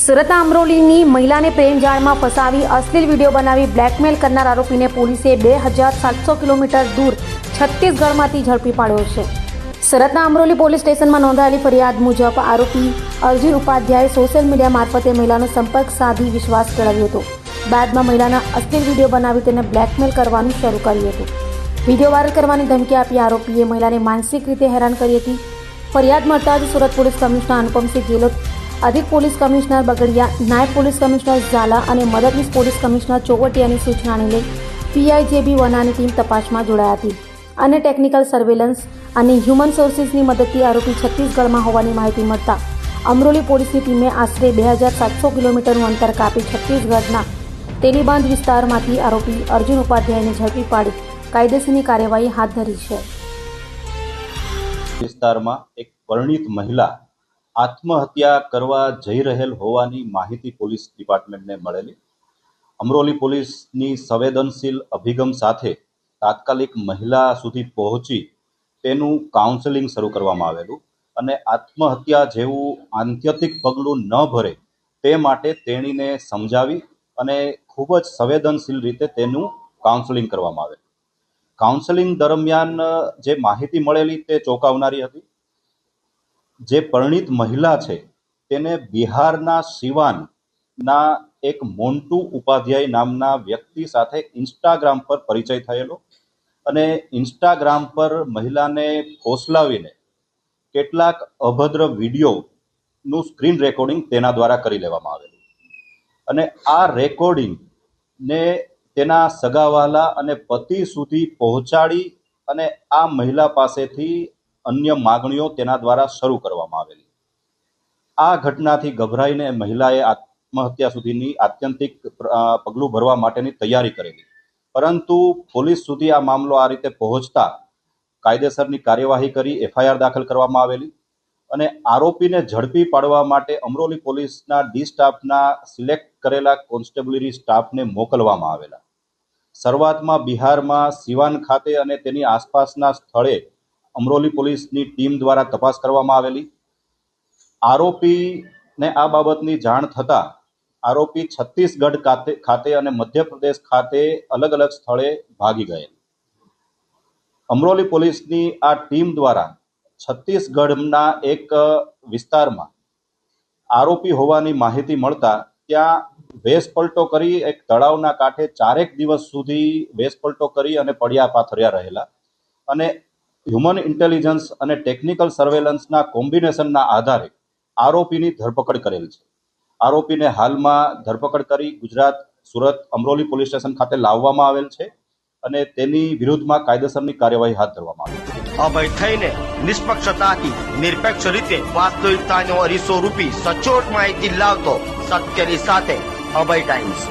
સુરતના અમરોલીની મહિલાને પ્રેમ જાળમાં ફસાવી અશ્લીલ વિડીયો બનાવી બ્લેકમેલ કરનાર આરોપીને પોલીસે 2700 કિલોમીટર દૂર છત્તીસગઢમાંથી ઝડપી પાડ્યો છે। સુરતના અમરોલી પોલીસ સ્ટેશનમાં નોંધાયેલી ફરિયાદ મુજબ આરોપી અર્જુન ઉપાધ્યાય સોશિયલ મીડિયા મારફતે મહિલાનો સંપર્ક સાધી વિશ્વાસ કેળવ્યો હતો। બાદમાં મહિલાના અશ્લીલ વિડીયો બનાવી તેને બ્લેકમેલ કરવાનું શરૂ કર્યું હતું। વિડીયો વાયરલ કરવાની ધમકી આપી આરોપીએ મહિલાને માનસિક રીતે હેરાન કરી હતી। ફરિયાદ મળતા જ સુરત પોલીસ કમિશનર અનુપમસિંહ ગેહલોત, અધિક પોલીસ કમિશનર બગડિયા, નાયબ પોલીસ કમિશનર ઝાલા અને મદદનીશ પોલીસ કમિશનર ચોવટિયાની સૂચનાને લઈ પીઆઈજેબી વનાની ટીમ તપાસમાં જોડાઈ હતી અને ટેકનિકલ સર્વેલન્સ અને હ્યુમન સોર્સિસની મદદથી આરોપી છત્તીસગઢમાં હોવાની માહિતી મળતા અમરોલી પોલીસની ટીમે આશરે 2700 કિલોમીટરનું અંતર કાપી છત્તીસગઢના તેલીબાંધ વિસ્તારમાંથી આરોપી અર્જુન ઉપાધ્યાયને ઝડપી પાડી કાયદેસરની કાર્યવાહી હાથ ધરી છે। વિસ્તારમાં એક પરિણીત મહિલા આત્મહત્યા કરવા જઈ રહેલ હોવાની માહિતી પોલીસ ડિપાર્ટમેન્ટને મળેલી। અમરોલી પોલીસની સંવેદનશીલ અભિગમ સાથે તાત્કાલિક મહિલા સુધી પહોંચી તેનું કાઉન્સેલિંગ શરૂ કરવામાં આવેલું અને આત્મહત્યા જેવું આત્યંતિક પગલું ન ભરે તે માટે તેણીને સમજાવી અને ખૂબ જ સંવેદનશીલ રીતે તેનું કાઉન્સેલિંગ કરવામાં આવેલું। કાઉન્સેલિંગ દરમિયાન જે માહિતી મળેલી તે ચોંકાવનારી હતી। જે પરિણીત મહિલા છે તેને બિહારના સિવાનના એક મોન્ટુ ઉપાધ્યાય નામના વ્યક્તિ સાથે ઇન્સ્ટાગ્રામ પર પરિચય થયેલો અને ઇન્સ્ટાગ્રામ પર મહિલાને ફોસલાવીને કેટલાક અભદ્ર વિડીયોનું સ્ક્રીન રેકોર્ડિંગ તેના દ્વારા કરી લેવામાં આવેલું અને આ રેકોર્ડિંગને તેના સગાવાલા અને પતિ સુધી પહોંચાડી અને આ મહિલા પાસેથી અન્ય માગણીઓ તેના દ્વારા શરૂ કરવામાં આવેલી। આ ઘટનાથી ગભરાઈને મહિલાએ આત્મહત્યા સુધીની આત્યંતિક પગલું ભરવા માટેની તૈયારી કરેલી, પરંતુ પોલીસ સુધી આ મામલો આ રીતે પહોંચતા કાયદેસરની કાર્યવાહી કરી એફઆઈઆર દાખલ કરવામાં આવેલી અને આરોપીને ઝડપી પાડવા માટે અમરોલી પોલીસના ડી સ્ટાફના સિલેક્ટ કરેલા કોન્સ્ટેબલરી સ્ટાફને મોકલવામાં આવેલા। શરૂઆતમાં બિહારમાં સિવાન ખાતે અને તેની આસપાસના સ્થળે અમરોલી પોલીસની ટીમ દ્વારા તપાસ કરવામાં આવેલી। આરોપીને આ બાબતની જાણ થતાં આરોપી છત્તીસગઢ ખાતે અને મધ્યપ્રદેશ ખાતે અલગ અલગ સ્થળે ભાગી ગયેલ। અમરોલી પોલીસની આ ટીમ દ્વારા છત્તીસગઢના એક વિસ્તારમાં આરોપી હોવાની માહિતી મળતા ત્યાં વેશપલટો કરી એક તળાવના કાંઠે 4 દિવસ સુધી વેશપલટો કરી અને પડ્યા પાથર્યા રહેલા અને હ્યુમન ઇન્ટેલિજન્સ અને ટેકનિકલ સર્વેલન્સના કોમ્બિનેશનના આધારે આરોપીની ધરપકડ કરેલ છે। આરોપીને હાલમાં ધરપકડ કરી ગુજરાત સુરત અમરોલી પોલીસ સ્ટેશન ખાતે લાવવામાં આવેલ છે અને તેની વિરુદ્ધમાં કાયદેસરની કાર્યવાહી હાથ ધરવામાં આવી છે। અભય થઈને નિષ્પક્ષતાથી નિરપેક્ષ રીતે વાસ્તવિકતાનો અરીસો રૂપી સચોટ માહિતી લાવતો સત્યની સાથે અભય ટાઈમ્સ।